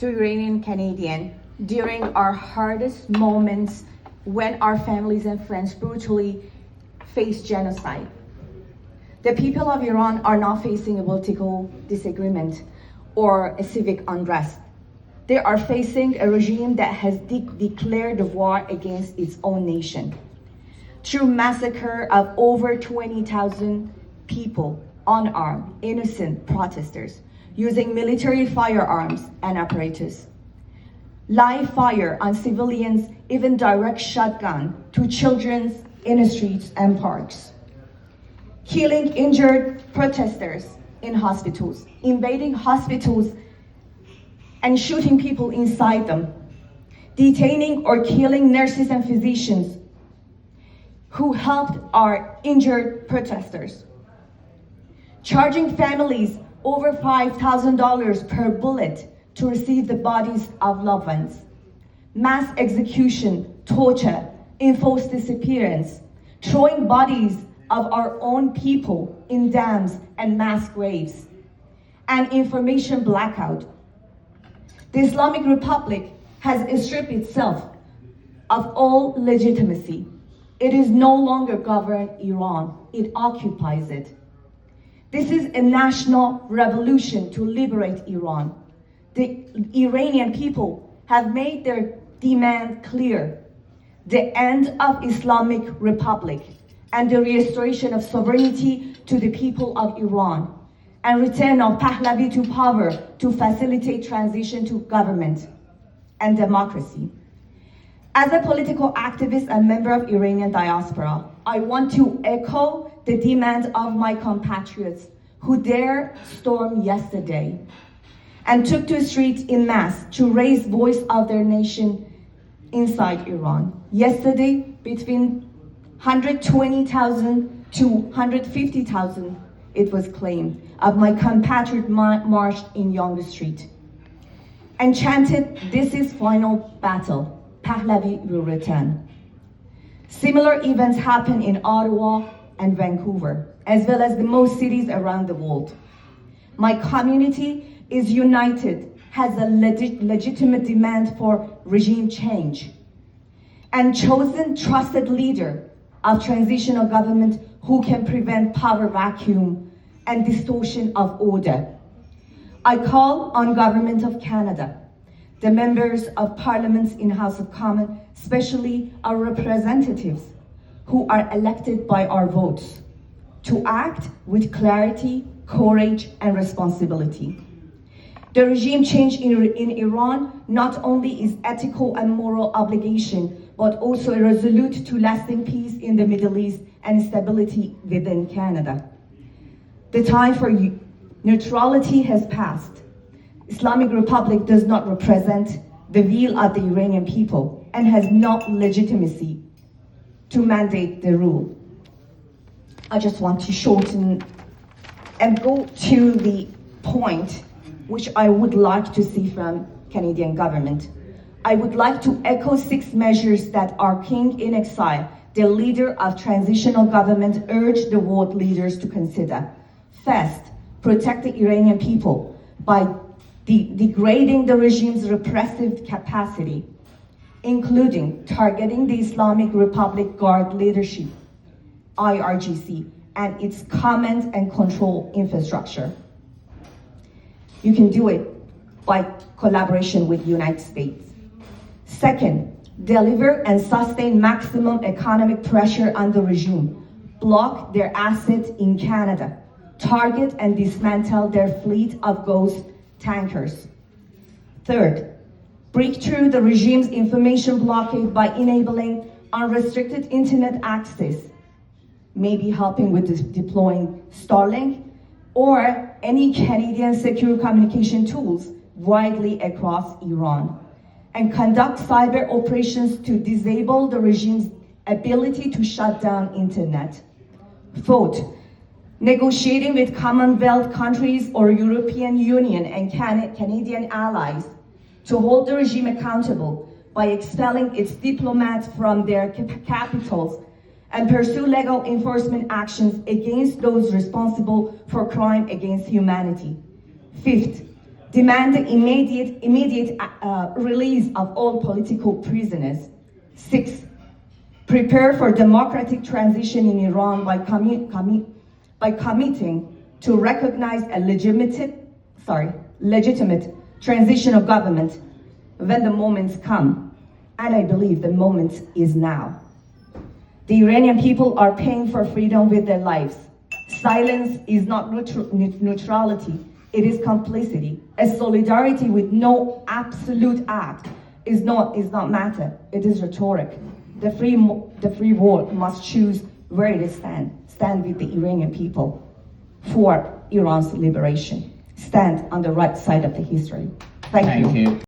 to Iranian Canadian during our hardest moments when our families and friends brutally face genocide. The people of Iran are not facing a political disagreement or a civic unrest. They are facing a regime that has declared war against its own nation through massacre of over 20,000 people, unarmed, innocent protesters, using military firearms and apparatus. Live fire on civilians, even direct shotgun to children in the streets and parks. Killing injured protesters in hospitals, invading hospitals and shooting people inside them, detaining or killing nurses and physicians who helped our injured protesters, charging families over $5,000 per bullet to receive the bodies of loved ones, mass execution, torture, enforced disappearance, throwing bodies of our own people in dams and mass graves, and information blackout. The Islamic Republic has stripped itself of all legitimacy. It is no longer governed Iran, it occupies it. This is a national revolution to liberate Iran. The Iranian people have made their demand clear: the end of Islamic Republic and the restoration of sovereignty to the people of Iran, and return of Pahlavi to power to facilitate transition to government and democracy. As a political activist and member of Iranian diaspora, I want to echo the demand of my compatriots who dared storm yesterday and took to the streets in mass to raise voice of their nation inside Iran. Yesterday, between 120,000 to 150,000, it was claimed, of my compatriots marched in Yonge Street and chanted, "This is final battle. Pahlavi will return." Similar events happen in Ottawa and Vancouver, as well as the most cities around the world. My community is united, has a legitimate demand for regime change, and chosen trusted leader of transitional government who can prevent power vacuum and distortion of order. I call on Government of Canada, the members of parliaments in House of Commons, especially our representatives who are elected by our votes, to act with clarity, courage, and responsibility. The regime change in Iran not only is ethical and moral obligation, but also a resolute to lasting peace in the Middle East and stability within Canada. The time for neutrality has passed. Islamic Republic does not represent the will of the Iranian people and has no legitimacy to mandate the rule. I just want to shorten and go to the point which I would like to see from Canadian government. I would like to echo 6 measures that our king in exile, the leader of transitional government, urged the world leaders to consider. First, protect the Iranian people by degrading the regime's repressive capacity, including targeting the Islamic Republic Guard leadership, IRGC, and its command and control infrastructure. You can do it by collaboration with the United States. Second, deliver and sustain maximum economic pressure on the regime, block their assets in Canada, target and dismantle their fleet of ghost tankers. Third, break through the regime's information blockade by enabling unrestricted internet access, maybe helping with deploying Starlink or any Canadian secure communication tools widely across Iran, and conduct cyber operations to disable the regime's ability to shut down internet. Fourth, negotiating with Commonwealth countries or European Union and Canadian allies to hold the regime accountable by expelling its diplomats from their capitals and pursue legal enforcement actions against those responsible for crime against humanity. Fifth, Demand the immediate release of all political prisoners. 6. Prepare for democratic transition in Iran by committing to recognize a legitimate transitional government when the moments come. And I believe the moment is now. The Iranian people are paying for freedom with their lives. Silence is not neutrality, it is complicity. A solidarity with no absolute act is not matter, it is rhetoric. The free world must choose where it stand with the Iranian people for Iran's liberation. Stand on the right side of the history. Thank you.